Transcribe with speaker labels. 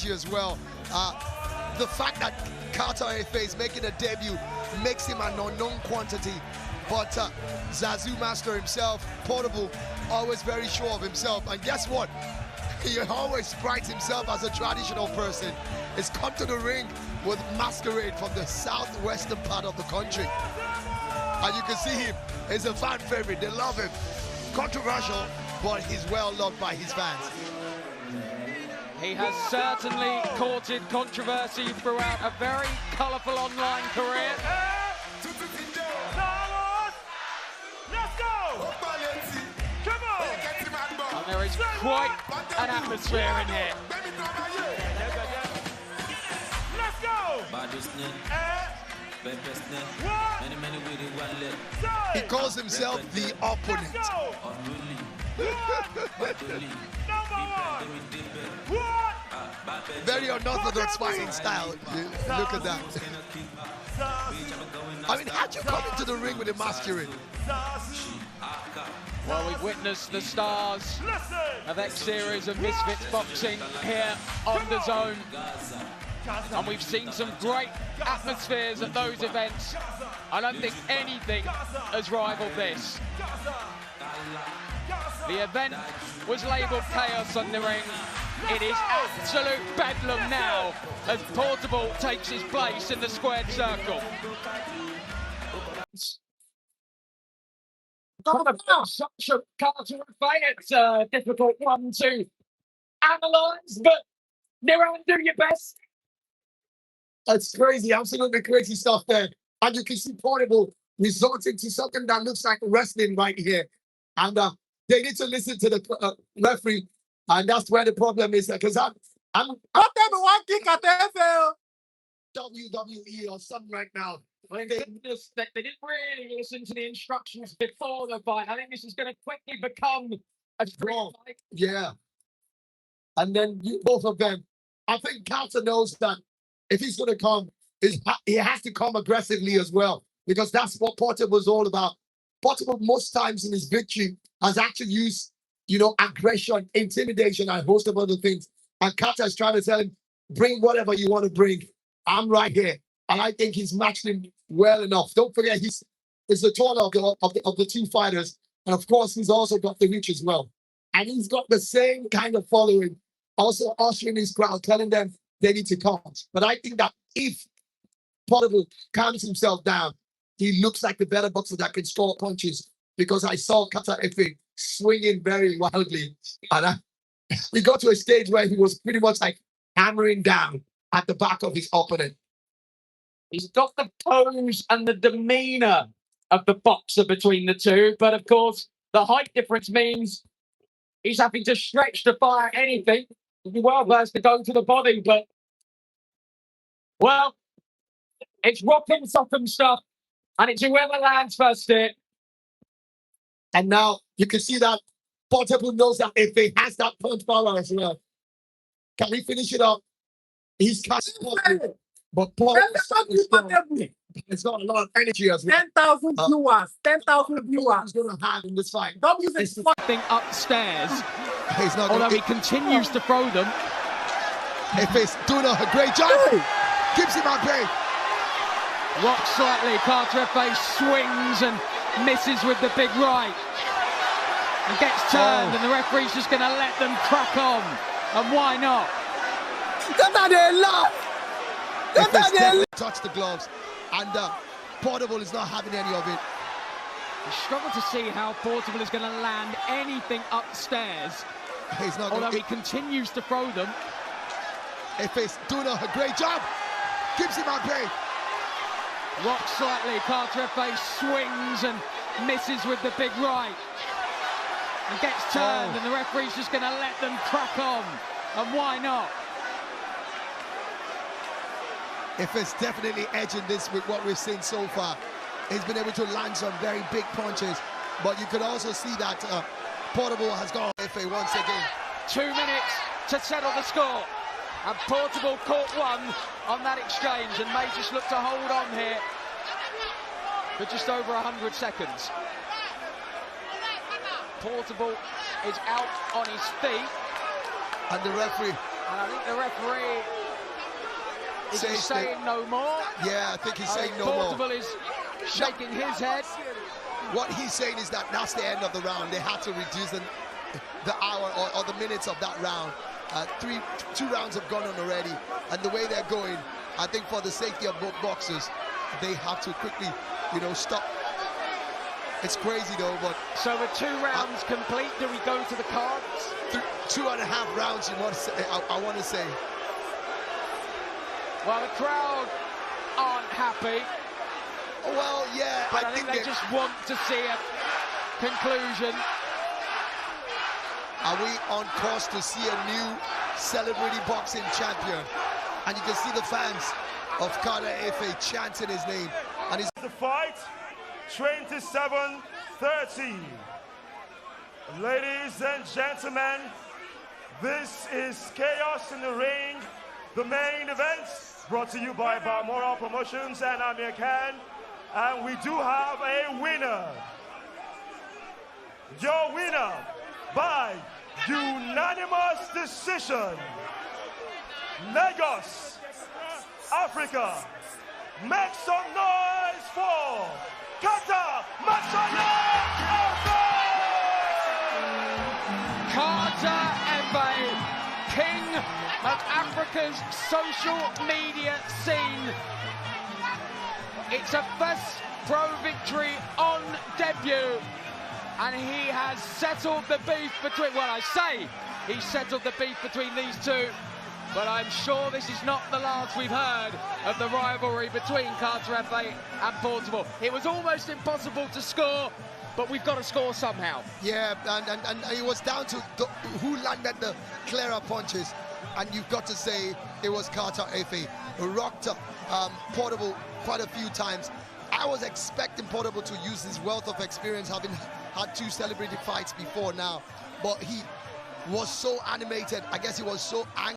Speaker 1: as well. The fact that Carter Efe is making a debut makes him an unknown quantity. But Zazu Master himself, Portable, always very sure of himself. And guess what? He always prides himself as a traditional person. He's come to the ring with Masquerade from the southwestern part of the country. And you can see him. He's a fan favorite. They love him. Controversial, but he's well loved by his fans.
Speaker 2: He has certainly courted controversy throughout a very colourful online career.
Speaker 3: Let's go! Come on!
Speaker 2: And there is quite an atmosphere in here.
Speaker 3: Let's go!
Speaker 1: He calls himself the opponent. Very unorthodox fighting style. Look at that. I mean, how'd you come into the ring with a Masquerade?
Speaker 2: Well, we've witnessed the stars of X-Series of Misfits boxing here on the Zone. And we've seen some great atmospheres at those events. I don't think anything has rivaled this. The event was labelled Chaos on the Ring. It is absolute bedlam now as Portable takes his place in the squared circle. Such a Carter fight. It's a difficult one to analyse, but Niran, do your best.
Speaker 1: It's crazy, absolutely crazy stuff there. And you can see Portable resorting to something that looks like wrestling right here. And they need to listen to the referee. And that's where the problem is, because I'm one kick at the WWE or something right now.
Speaker 2: They didn't really listen to the instructions before the fight. I think this is going to quickly become a draw fight.
Speaker 1: Yeah. And then both of them. I think Carter knows that if he's going to come, he has to come aggressively as well, because that's what Portable was all about. Portable, most times in his victory, has actually used, aggression, intimidation, and a host of other things. And Carter is trying to tell him, bring whatever you want to bring. I'm right here. And I think he's matched him well enough. Don't forget, he's the taller of the two fighters. And of course, he's also got the reach as well. And he's got the same kind of following, also ushering his crowd, telling them they need to come. But I think that if Portable calms himself down, he looks like the better boxer that can score punches, because I saw Carter Efe swinging very wildly. And we got to a stage where he was pretty much like hammering down at the back of his opponent.
Speaker 2: He's got the pose and the demeanour of the boxer between the two, but of course, the height difference means he's having to stretch to fire anything. He well has to go to the body, but, well, it's rocking sock'em stuff, and it's whoever lands first here.
Speaker 1: And now you can see that Portable knows that if he has that punch power as well, can he finish it up? He's casting Portable. But Portable it's got a lot of energy as well.
Speaker 4: 10,000 viewers. 10,000 viewers.
Speaker 1: He's going to have in this fight.
Speaker 2: This thing upstairs,
Speaker 1: He's not
Speaker 2: although he continues to throw them.
Speaker 1: If he's doing a great job, keeps him at bay.
Speaker 2: Rocks slightly, Carter Efe swings and misses with the big right. And gets turned, and the referee's just going to let them crack on. And why not?
Speaker 1: Touch the gloves, and Portable is not having any of it.
Speaker 2: You struggle to see how Portable is going to land anything upstairs.
Speaker 1: He's not.
Speaker 2: Although he continues to throw them.
Speaker 1: If he's doing a great job, keeps him at bay.
Speaker 2: Rocks slightly, Carter Efe swings and misses with the big right. And gets turned, and the referee's just going to let them crack on. And why not?
Speaker 1: If it's definitely edging this with what we've seen so far. He's been able to land some very big punches, but you could also see that Portable has gone Efe once again.
Speaker 2: 2 minutes to settle the score. And Portable caught one on that exchange and may just look to hold on here for just over 100 seconds. Portable is out on his feet.
Speaker 1: And the referee
Speaker 2: And I think the referee is just saying no more.
Speaker 1: Yeah, I think he's saying no
Speaker 2: Portable
Speaker 1: more.
Speaker 2: is shaking his head.
Speaker 1: What he's saying is that that's the end of the round. They had to reduce the hour or the minutes of that round. Two rounds have gone on already, and the way they're going, I think for the safety of both boxers, they have to quickly, stop. It's crazy though, but
Speaker 2: so with 2 rounds complete, do we go to the cards?
Speaker 1: 2.5 rounds, you want to say? I want to say.
Speaker 2: Well, the crowd aren't happy.
Speaker 1: Well, yeah,
Speaker 2: but I think they just want to see a conclusion.
Speaker 1: Are we on course to see a new celebrity boxing champion? And you can see the fans of Carter Efe chanting his name. And
Speaker 3: the fight, 27-30. Ladies and gentlemen, this is Chaos in the Ring, the main event, brought to you by Balmoral Promotions and Amir Khan. And we do have a winner. Your winner by unanimous decision. Lagos, Africa. Make some noise for Carter
Speaker 2: Efe, king of Africa's social media scene. It's a first pro victory on debut, and he has settled the beef between, well, I say he settled the beef between these two, but I'm sure this is not the last we've heard of the rivalry between Carter Efe and Portable. It was almost impossible to score, but we've got to score somehow.
Speaker 1: Yeah, and it was down to who landed the clearer punches, and you've got to say it was Carter Efe who rocked up Portable quite a few times. I was expecting Portable to use his wealth of experience, having had 2 celebrity fights before now, but he was so animated. I guess he was so angry.